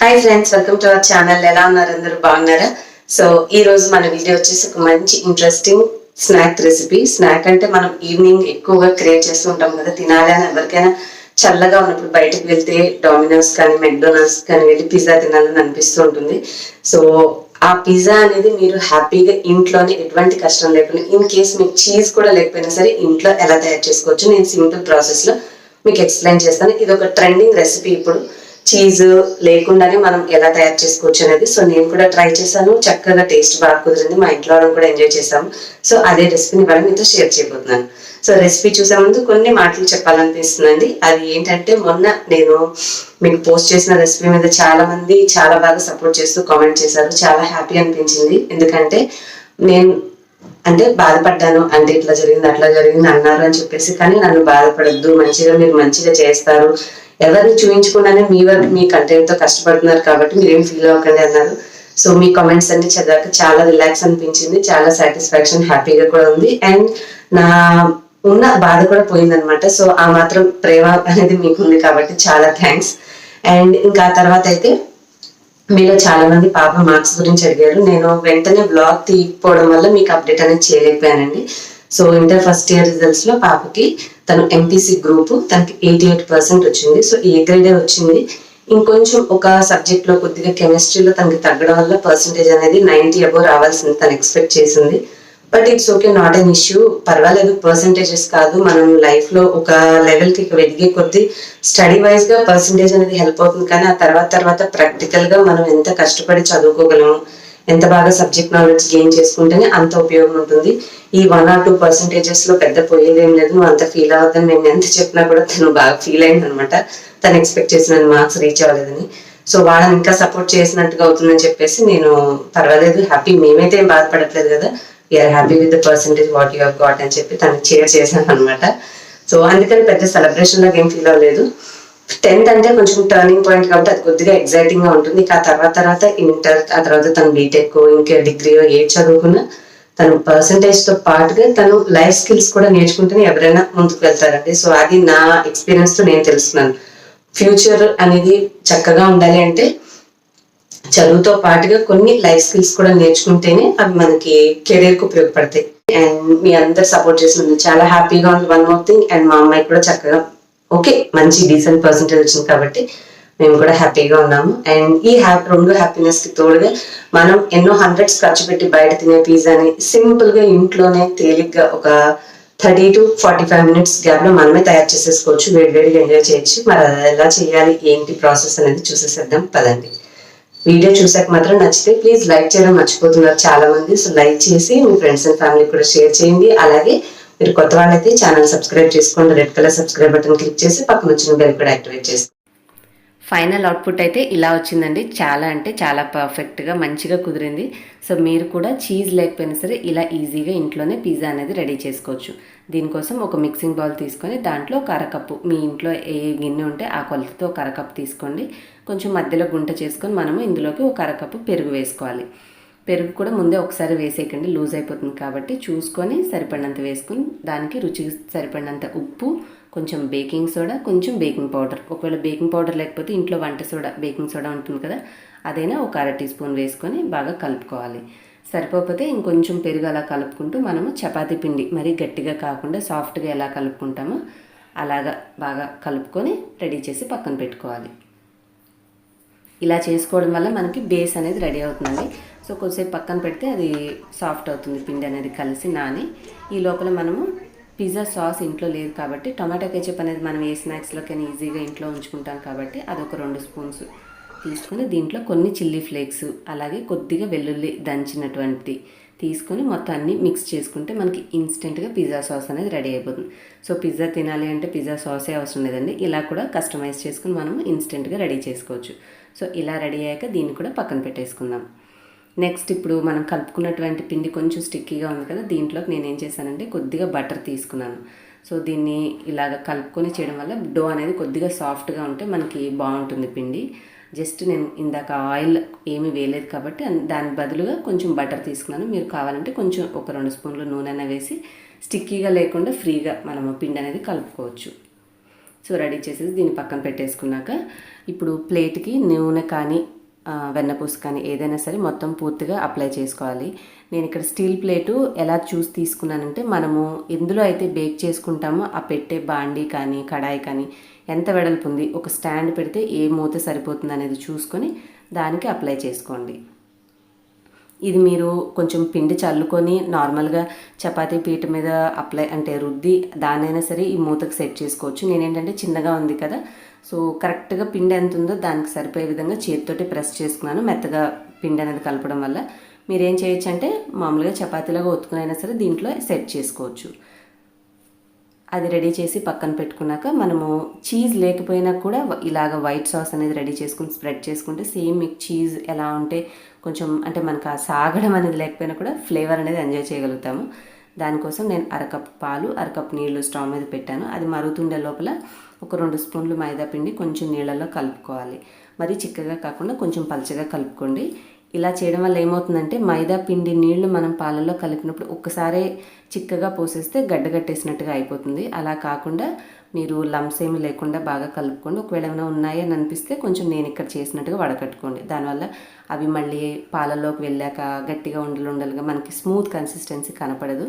Hi friends, welcome to our channel. ఎలా ఉన్నారు? అందరూ బాగున్నారా? సో ఈ రోజు మన వీడియో వచ్చేసి ఒక మంచి ఇంట్రెస్టింగ్ స్నాక్ రెసిపీ. స్నాక్ అంటే మనం ఈవినింగ్ ఎక్కువగా క్రియేట్ చేస్తూ ఉంటాం కదా, తినాలి అని ఎవరికైనా చల్లగా ఉన్నప్పుడు బయటకు వెళ్తే డామినోస్ కానీ మెక్డొనాల్డ్స్ కానీ వెళ్ళి పిజ్జా తినాలని అనిపిస్తూ ఉంటుంది. సో ఆ పిజ్జా అనేది మీరు హ్యాపీగా ఇంట్లోనే ఎటువంటి కష్టం లేకుండా, ఇన్ కేస్ మీకు చీజ్ కూడా లేకపోయినా సరే ఇంట్లో ఎలా తయారు చేసుకోవచ్చు నేను సింపుల్ ప్రాసెస్ లో మీకు ఎక్స్ప్లెయిన్ చేస్తాను. ఇది ఒక ట్రెండింగ్ రెసిపీ. ఇప్పుడు చీజ్ లేకుండానే మనం ఎలా తయారు చేసుకోవచ్చు అనేది. సో నేను కూడా ట్రై చేశాను, చక్కగా టేస్ట్ బాగా కుదిరింది, మా ఇంట్లో వాళ్ళని కూడా ఎంజాయ్ చేశాము. సో అదే రెసిపీని ఇవాళ మీతో షేర్ చేయబోతున్నాను. సో రెసిపీ చూసే ముందు కొన్ని మాటలు చెప్పాలనిపిస్తుందండి. అది ఏంటంటే, మొన్న నేను మీకు పోస్ట్ చేసిన రెసిపీ మీద చాలా మంది చాలా బాగా సపోర్ట్ చేస్తూ కామెంట్ చేశారు. చాలా హ్యాపీ అనిపించింది. ఎందుకంటే నేను బాధపడ్డాను, అంటే ఇట్లా జరిగింది అట్లా జరిగింది అన్నారు అని చెప్పేసి. కానీ నన్ను బాధపడద్దు, మీరు మంచిగా చేస్తారు, ఎవరిని చూపించకుండానే మీ వరకు మీ కంటెంట్ తో కష్టపడుతున్నారు కాబట్టి మీరేం ఫీల్ అవ్వకండి అన్నారు. సో మీ కామెంట్స్ అన్ని చదివాక చాలా రిలాక్స్ అనిపించింది, చాలా సాటిస్ఫాక్షన్, హ్యాపీగా కూడా ఉంది. అండ్ నా ఉన్న బాధ కూడా పోయిందనమాట. సో ఆ మాత్రం ప్రేమ అనేది మీకుంది కాబట్టి చాలా థ్యాంక్స్. అండ్ ఇంకా తర్వాత అయితే మీలో చాలా మంది పాప మార్క్స్ గురించి అడిగారు. నేను వెంటనే బ్లాగ్ తీయకపోవడం వల్ల మీకు అప్డేట్ అనేది చేయలేకపోయానండి. So inter first year results లో పాపకి తను ఎంపీసీ గ్రూప్, తనకి 88% వచ్చింది. సో ఏ గ్రేడే వచ్చింది. ఇంకొంచెం ఒక సబ్జెక్ట్ లో కొద్దిగా కెమిస్ట్రీలో తనకి తగ్గడం వల్ల పర్సంటేజ్ అనేది 90 అబోవ్ రావాల్సింది తను ఎక్స్పెక్ట్ చేసింది. But it's okay, not an issue, పర్వాలేదు. పర్సంటేజెస్ కాదు, మనం లైఫ్ లో ఒక లెవెల్ కి ఎదిగే కొద్దీ స్టడీ వైజ్ గా పర్సంటేజ్ అనేది హెల్ప్ అవుతుంది. కానీ ఆ తర్వాత ప్రాక్టికల్ గా మనం ఎంత కష్టపడి చదువుకోగలము, ఎంత బాగా సబ్జెక్ట్ నాలెడ్జ్ గెయిన్ చేసుకుంటేనే అంత ఉపయోగం ఉంటుంది. ఈ 1 or 2% లో పెద్ద పోయేదేం లేదు, నువ్వు అంత ఫీల్ అవ్వద్దని మేము ఎంత చెప్పినా కూడా తను బాగా ఫీల్ అయింది అనమాట. తను ఎక్స్పెక్ట్ చేసిన మార్క్స్ రీచ్ అవ్వలేదని. సో వాళ్ళని ఇంకా సపోర్ట్ చేసినట్టుగా అవుతుందని చెప్పేసి నేను పర్వాలేదు, హ్యాపీ, మేమైతే ఏం బాధపడట్లేదు కదా, we are happy with the percentage what you have got అని చెప్పి తనకి షేర్ చేశాను అనమాట. సో అందుకని పెద్ద సెలబ్రేషన్ లాగా ఏం ఫీల్ అవ్వలేదు. 10th అంటే కొంచెం టర్నింగ్ పాయింట్ కాబట్టి అది కొద్దిగా ఎక్సైటింగ్ గా ఉంటుంది. ఆ తర్వాత ఇంటర్, ఆ తర్వాత తను బీటెక్, ఇంకా డిగ్రీ ఏది చదువుకున్నా తను పర్సంటేజ్ తో పాటుగా తను లైఫ్ స్కిల్స్ కూడా నేర్చుకుంటేనే ఎవరైనా ముందుకు వెళ్తారండి. సో అది నా ఎక్స్పీరియన్స్ తో నేను తెలుసుకున్నాను. ఫ్యూచర్ అనేది చక్కగా ఉండాలి అంటే చదువుతో పాటుగా కొన్ని లైఫ్ స్కిల్స్ కూడా నేర్చుకుంటేనే అవి మనకి కెరీర్ కు ఉపయోగపడతాయి. అండ్ మీ అందరు సపోర్ట్ చేసినందుకు చాలా హ్యాపీగా ఉంది. వన్ మోర్ థింగ్, అండ్ మా అమ్మాయి కూడా చక్కగా ఓకే మంచి డీసెంట్ పర్సంటేజ్ వచ్చింది కాబట్టి మేము కూడా హ్యాపీగా ఉన్నాము. అండ్ ఈ రెండు హ్యాపీనెస్ కి తోడుగా మనం ఎన్నో హండ్రెడ్స్ ఖర్చు పెట్టి బయట తినే పిజ్జాని సింపుల్ గా ఇంట్లోనే తేలిగ్గా ఒక 30 to 45 minutes గ్యాప్ లో మనమే తయారు చేసేసుకోవచ్చు, వేడివేడిగా ఎంజాయ్ చేయొచ్చు. మరి అది ఎలా చేయాలి, ఏంటి ప్రాసెస్ అనేది చూసేసేద్దాం పదండి. వీడియో చూసాక మాత్రం నచ్చితే ప్లీజ్ లైక్ చేయడం మర్చిపోతున్నారు చాలా మంది. సో లైక్ చేసి మీ ఫ్రెండ్స్ అండ్ ఫ్యామిలీ కూడా షేర్ చేయండి. అలాగే మీరు కొత్త వాళ్ళైతే ఛానల్ సబ్స్క్రైబ్ చేసుకోండి, red colour subscribe button click చేసి పక్కన వచ్చిన బెల్ కూడా యాక్టివేట్ చేసుకోండి. ఫైనల్ అవుట్పుట్ అయితే ఇలా వచ్చిందండి. చాలా అంటే చాలా పర్ఫెక్ట్గా మంచిగా కుదిరింది. సో మీరు కూడా చీజ్ లేకపోయినా సరే ఇలా ఈజీగా ఇంట్లోనే పిజ్జా అనేది రెడీ చేసుకోవచ్చు. దీనికోసం ఒక మిక్సింగ్ బౌల్ తీసుకొని దాంట్లో ఒక అరకప్పు, మీ ఇంట్లో ఏ గిన్నె ఉంటే ఆ కొలతతో ఒక అరకప్పు తీసుకోండి. కొంచెం మధ్యలో గుంట చేసుకొని మనము ఇందులోకి ఒక అరకప్పు పెరుగు వేసుకోవాలి. పెరుగు కూడా ముందే ఒకసారి వేసేయకండి, లూజ్ అయిపోతుంది కాబట్టి చూసుకొని సరిపడినంత వేసుకొని దానికి రుచికి సరిపడినంత ఉప్పు, కొంచెం బేకింగ్ సోడా, కొంచెం బేకింగ్ పౌడర్. ఒకవేళ బేకింగ్ పౌడర్ లేకపోతే ఇంట్లో వంట సోడా, బేకింగ్ సోడా ఉంటుంది కదా, అదైనా ఒక 1/2 టీ స్పూన్ వేసుకొని బాగా కలుపుకోవాలి. సరిపోతే ఇంకొంచెం పెరుగు అలా కలుపుకుంటూ మనము చపాతీ పిండి మరీ గట్టిగా కాకుండా సాఫ్ట్గా ఎలా కలుపుకుంటామో అలాగా బాగా కలుపుకొని రెడీ చేసి పక్కన పెట్టుకోవాలి. ఇలా చేసుకోవడం వల్ల మనకి బేస్ అనేది రెడీ అవుతుందండి. సో కొద్దిసేపు పక్కన పెడితే అది సాఫ్ట్ అవుతుంది, పిండి అనేది కలిసి నాని. ఈ లోపల మనము పిజ్జా సాస్ ఇంట్లో లేదు కాబట్టి టొమాటో కెచప్ అనేది మనం ఏ స్నాక్స్లోకైనా ఈజీగా ఇంట్లో ఉంచుకుంటాం కాబట్టి అదొక 2 స్పూన్స్ తీసుకొని దీంట్లో కొన్ని చిల్లీ ఫ్లేక్స్, అలాగే కొద్దిగా వెల్లుల్లి దంచినటువంటి తీసుకొని మొత్తం అన్నీ మిక్స్ చేసుకుంటే మనకి ఇన్స్టెంట్గా పిజ్జా సాస్ అనేది రెడీ అయిపోతుంది. సో పిజ్జా తినాలి అంటే పిజ్జా సాసే అవసరం లేదండి, ఇలా కూడా కస్టమైజ్ చేసుకుని మనము ఇన్స్టెంట్గా రెడీ చేసుకోవచ్చు. సో ఇలా రెడీ అయ్యాక దీన్ని కూడా పక్కన పెట్టేసుకుందాం. నెక్స్ట్ ఇప్పుడు మనం కలుపుకున్నటువంటి పిండి కొంచెం స్టిక్కీగా ఉంది కదా, దీంట్లోకి నేను ఏం చేశానంటే కొద్దిగా బటర్ తీసుకున్నాను. సో దీన్ని ఇలాగ కలుపుకొని చేయడం వల్ల డో అనేది కొద్దిగా సాఫ్ట్గా ఉంటే మనకి బాగుంటుంది పిండి. జస్ట్ నేను ఇందాక ఆయిల్ ఏమీ వేయలేదు కాబట్టి దాని బదులుగా కొంచెం బటర్ తీసుకున్నాను. మీరు కావాలంటే కొంచెం ఒక 2 స్పూన్లు నూనె వేసి స్టిక్కీగా లేకుండా ఫ్రీగా మనము పిండి అనేది కలుపుకోవచ్చు. సో రెడీ చేసేసి దీన్ని పక్కన పెట్టేసుకున్నాక ఇప్పుడు ప్లేట్కి నూనె కానీ వెన్నపూస కానీ ఏదైనా సరే మొత్తం పూర్తిగా అప్లై చేసుకోవాలి. నేను ఇక్కడ స్టీల్ ప్లేటు ఎలా చూసి తీసుకున్నానంటే, మనము ఎందులో అయితే బేక్ చేసుకుంటామో ఆ పెట్టే బాండీ కానీ కడాయి కానీ ఎంత వెడల్పు ఉంది, ఒక స్టాండ్ పెడితే ఏ మూత సరిపోతుంది అనేది చూసుకొని దానికి అప్లై చేసుకోండి. ఇది మీరు కొంచెం పిండి చల్లుకొని నార్మల్గా చపాతీ పీట మీద అప్లై అంటే రుద్ది దానైనా సరే ఈ మూతకు సెట్ చేసుకోవచ్చు. నేనేంటంటే చిన్నగా ఉంది కదా, సో కరెక్ట్గా పిండి ఎంత ఉందో దానికి సరిపోయే విధంగా చేతితోటి ప్రెస్ చేసుకున్నాను. మెత్తగా పిండి అనేది కలపడం వల్ల మీరేం చేయొచ్చు అంటే మామూలుగా చపాతీలాగా ఒత్తుకునైనా సరే దీంట్లో సెట్ చేసుకోవచ్చు. అది రెడీ చేసి పక్కన పెట్టుకున్నాక మనము చీజ్ లేకపోయినా కూడా ఇలాగ వైట్ సాస్ అనేది రెడీ చేసుకుని స్ప్రెడ్ చేసుకుంటే సేమ్ మీకు చీజ్ ఎలా ఉంటే కొంచెం అంటే మనకు ఆ సాగడం అనేది లేకపోయినా కూడా ఫ్లేవర్ అనేది ఎంజాయ్ చేయగలుగుతాము. దానికోసం నేను అరకప్పు పాలు అరకప్పు నీళ్లు స్టవ్ మీద పెట్టాను. అది మరుగుతుండే లోపల ఒక 2 స్పూన్లు మైదా పిండి కొంచెం నీళ్ళలో కలుపుకోవాలి. మరీ చిక్కగా కాకుండా కొంచెం పలచగా కలుపుకోండి. ఇలా చేయడం వల్ల ఏమవుతుందంటే మైదా పిండి నీళ్లు మనం పాలల్లో కలిపినప్పుడు ఒక్కసారే చిక్కగా పోసేస్తే గడ్డగట్టేసినట్టుగా అయిపోతుంది. అలా కాకుండా మీరు లంప్స్ ఏమి లేకుండా బాగా కలుపుకోండి. ఒకవేళ ఏమైనా ఉన్నాయని అనిపిస్తే కొంచెం నేను ఇక్కడ చేసినట్టుగా వడకట్టుకోండి. దానివల్ల అవి మళ్ళీ పాలల్లోకి వెళ్ళాక గట్టిగా ఉండలుగా మనకి స్మూత్ కన్సిస్టెన్సీ కనపడదు.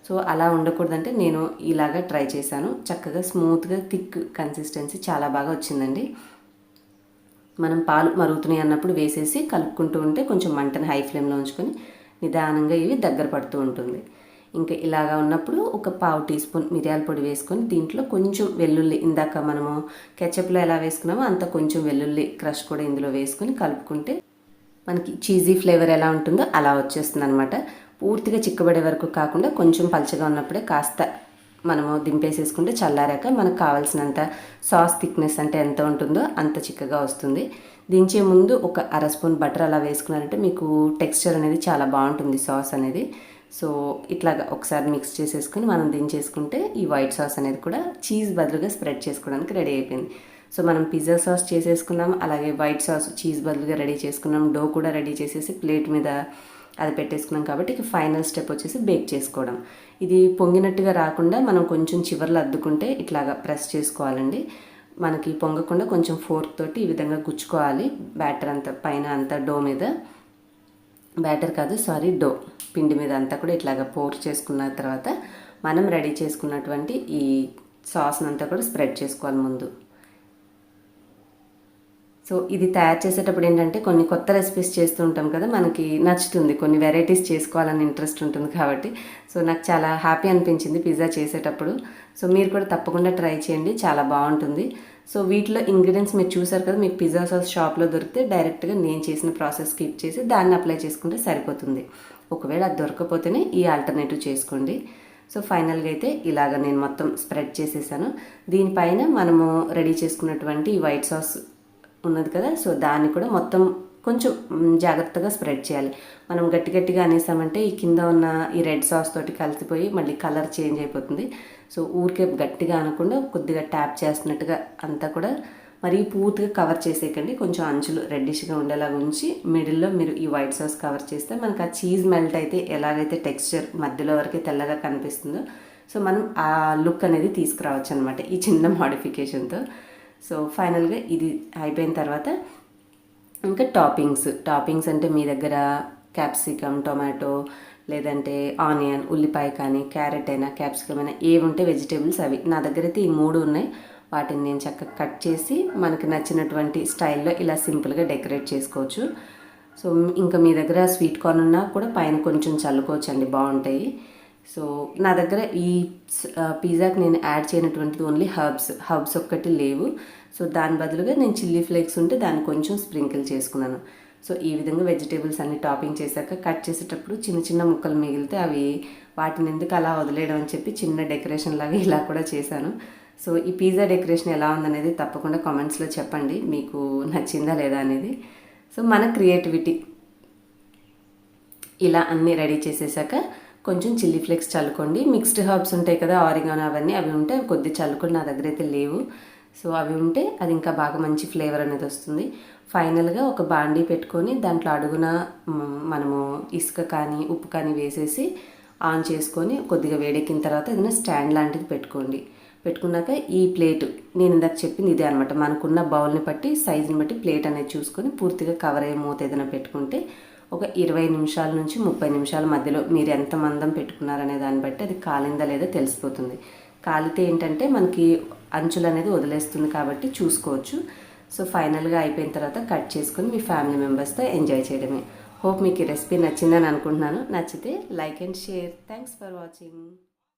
సో అలా ఉండకూడదంటే నేను ఇలాగా ట్రై చేశాను. చక్కగా స్మూత్గా థిక్ కన్సిస్టెన్సీ చాలా బాగా వచ్చిందండి. మనం పాలు మరుగుతున్నాయి అన్నప్పుడు వేసేసి కలుపుకుంటూ ఉంటే కొంచెం మంటని హై ఫ్లేమ్లో ఉంచుకొని నిదానంగా ఇవి దగ్గర పడుతూ ఉంటుంది. ఇంకా ఇలాగా ఉన్నప్పుడు ఒక 1/2 టీ స్పూన్ మిరియాల పొడి వేసుకొని దీంట్లో కొంచెం వెల్లుల్లి, ఇందాక మనము కెచప్లో ఎలా వేసుకున్నామో అంత కొంచెం వెల్లుల్లి క్రష్ కూడా ఇందులో వేసుకొని కలుపుకుంటే మనకి చీజీ ఫ్లేవర్ ఎలా ఉంటుందో అలా వచ్చేస్తుంది అనమాట. పూర్తిగా చిక్కబడే వరకు కాకుండా కొంచెం పలచగా ఉన్నప్పుడే కాస్త మనము దింపేసేసుకుంటే చల్లారాక మనకు కావాల్సినంత సాస్ థిక్నెస్ అంటే ఎంత ఉంటుందో అంత చిక్కగా వస్తుంది. దించే ముందు ఒక 1/2 స్పూన్ బటర్ అలా వేసుకున్నారంటే మీకు టెక్స్చర్ అనేది చాలా బాగుంటుంది సాస్ అనేది. సో ఇట్లాగా ఒకసారి మిక్స్ చేసేసుకుని మనం దించేసుకుంటే ఈ వైట్ సాస్ అనేది కూడా చీజ్ బదులుగా స్ప్రెడ్ చేసుకోవడానికి రెడీ అయిపోయింది. సో మనం పిజ్జా సాస్ చేసేసుకున్నాం, అలాగే వైట్ సాస్ చీజ్ బదులుగా రెడీ చేసుకున్నాం, డో కూడా రెడీ చేసేసి ప్లేట్ మీద అది పెట్టేసుకున్నాం. కాబట్టి ఇక ఫైనల్ స్టెప్ వచ్చేసి బేక్ చేసుకోవడం. ఇది పొంగినట్టుగా రాకుండా మనం కొంచెం చివర్లో అద్దుకుంటే ఇట్లాగా ప్రెస్ చేసుకోవాలండి. మనకి పొంగకుండా కొంచెం ఫోర్క్ తోటి ఈ విధంగా గుచ్చుకోవాలి. బ్యాటర్ అంతా పైన అంతా డో మీద, బ్యాటర్ కాదు సారీ డో పిండి మీద అంతా కూడా ఇట్లాగా పోర్ చేసుకున్న తర్వాత మనం రెడీ చేసుకున్నటువంటి ఈ సాస్ని అంతా కూడా స్ప్రెడ్ చేసుకోవాలి ముందు. సో ఇది తయారు చేసేటప్పుడు ఏంటంటే కొన్ని కొత్త రెసిపీస్ చేస్తూ ఉంటాం కదా, మనకి నచ్చుతుంది, కొన్ని వెరైటీస్ చేసుకోవాలని ఇంట్రెస్ట్ ఉంటుంది కాబట్టి. సో నాకు చాలా హ్యాపీ అనిపించింది పిజ్జా చేసేటప్పుడు. సో మీరు కూడా తప్పకుండా ట్రై చేయండి, చాలా బాగుంటుంది. సో వీటిలో ఇంగ్రీడియంట్స్ మీరు చూసారు కదా, మీకు పిజ్జా సాస్ షాప్లో దొరికితే డైరెక్ట్గా నేను చేసిన ప్రాసెస్ స్కిప్ చేసి దాన్ని అప్లై చేసుకుంటే సరిపోతుంది. ఒకవేళ అది దొరకకపోతేనే ఈ ఆల్టర్నేటివ్ చేసుకోండి. సో ఫైనల్గా అయితే ఇలాగ నేను మొత్తం స్ప్రెడ్ చేసేసాను. దీనిపైన మనము రెడీ చేసుకున్నటువంటి ఈ వైట్ సాస్ ఉన్నది కదా, సో దాన్ని కూడా మొత్తం కొంచెం జాగ్రత్తగా స్ప్రెడ్ చేయాలి. మనం గట్టిగా అనేసామంటే ఈ కింద ఉన్న ఈ రెడ్ సాస్ తోటి కలిసిపోయి మళ్ళీ కలర్ చేంజ్ అయిపోతుంది. సో ఊరికే గట్టిగా అనకుండా కొద్దిగా ట్యాప్ చేస్తున్నట్టుగా అంతా కూడా మరి పూర్తిగా కవర్ చేసేయకండి. కొంచెం అంచులు రెడ్డిష్గా ఉండేలాగా ఉంచి మిడిల్లో మీరు ఈ వైట్ సాస్ కవర్ చేస్తే మనకు ఆ చీజ్ మెల్ట్ అయితే ఎలాగైతే టెక్స్చర్ మధ్యలో వరకే తెల్లగా కనిపిస్తుందో సో మనం ఆ లుక్ అనేది తీసుకురావచ్చు అనమాట ఈ చిన్న మోడిఫికేషన్తో. సో ఫైనల్గా ఇది అయిపోయిన తర్వాత ఇంకా టాపింగ్స్ అంటే మీ దగ్గర క్యాప్సికమ్, టొమాటో, లేదంటే ఆనియన్, ఉల్లిపాయ కానీ, క్యారెట్ అయినా, క్యాప్సికమ్ అయినా ఏవి ఉంటే వెజిటేబుల్స్ అవి. నా దగ్గర అయితే ఈ 3 ఉన్నాయి. వాటిని నేను చక్కగా కట్ చేసి మనకు నచ్చినటువంటి స్టైల్లో ఇలా సింపుల్గా డెకరేట్ చేసుకోవచ్చు. సో ఇంకా మీ దగ్గర స్వీట్ కార్న్ ఉన్నా కూడా పైన కొంచెం చల్లుకోవచ్చు అండి, బాగుంటాయి. సో నా దగ్గర ఈ పిజ్జాకి నేను యాడ్ చేయనటువంటిది ఓన్లీ హర్బ్స్ ఒక్కటి లేవు. సో దాని బదులుగా నేను చిల్లీ ఫ్లేక్స్ ఉంటే దాన్ని కొంచెం స్ప్రింకిల్ చేసుకున్నాను. సో ఈ విధంగా వెజిటేబుల్స్ అన్ని టాపింగ్ చేశాక కట్ చేసేటప్పుడు చిన్న ముక్కలు మిగిలితే అవి వాటిని ఎందుకు అలా వదిలేయడం అని చెప్పి చిన్న డెకరేషన్ లాగా ఇలా కూడా చేశాను. సో ఈ పిజ్జా డెకరేషన్ ఎలా ఉందనేది తప్పకుండా కామెంట్స్లో చెప్పండి, మీకు నచ్చిందా లేదా అనేది. సో మన క్రియేటివిటీ ఇలా అన్నీ రెడీ చేసేసాక కొంచెం చిల్లీ ఫ్లేక్స్ చల్లుకోండి. మిక్స్డ్ హర్బ్స్ ఉంటాయి కదా, ఆరిగానో అవన్నీ, అవి ఉంటే అవి కొద్ది చల్లుకోండి. నా దగ్గర అయితే లేవు. సో అవి ఉంటే అది ఇంకా బాగా మంచి ఫ్లేవర్ అనేది వస్తుంది. ఫైనల్గా ఒక బాండీ పెట్టుకొని దాంట్లో అడుగున మనము ఇసుక కానీ ఉప్పు కానీ వేసేసి ఆన్ చేసుకొని కొద్దిగా వేడెక్కిన తర్వాత ఏదైనా స్టాండ్ లాంటిది పెట్టుకోండి. పెట్టుకున్నాక ఈ ప్లేట్ నేను ఇందాక చెప్పింది ఇదే అనమాట. మనకున్న బౌల్ని బట్టి సైజుని బట్టి ప్లేట్ అనేది చూసుకొని పూర్తిగా కవర్ అయ్యే మూత ఏదైనా పెట్టుకుంటే ఒక 20 నిమిషాల నుంచి 30 నిమిషాల మధ్యలో మీరు ఎంత మందం పెట్టుకున్నారనే దాన్ని బట్టి అది కాలిందా లేదా తెలిసిపోతుంది. కాలితే ఏంటంటే మనకి అంచులు అనేది వదిలేస్తుంది కాబట్టి చూసుకోవచ్చు. సో ఫైనల్గా అయిపోయిన తర్వాత కట్ చేసుకొని మీ ఫ్యామిలీ మెంబర్స్తో ఎంజాయ్ చేయడమే. హోప్ మీకు ఈ రెసిపీ నచ్చిందని అనుకుంటున్నాను. నచ్చితే like and share. Thanks for watching.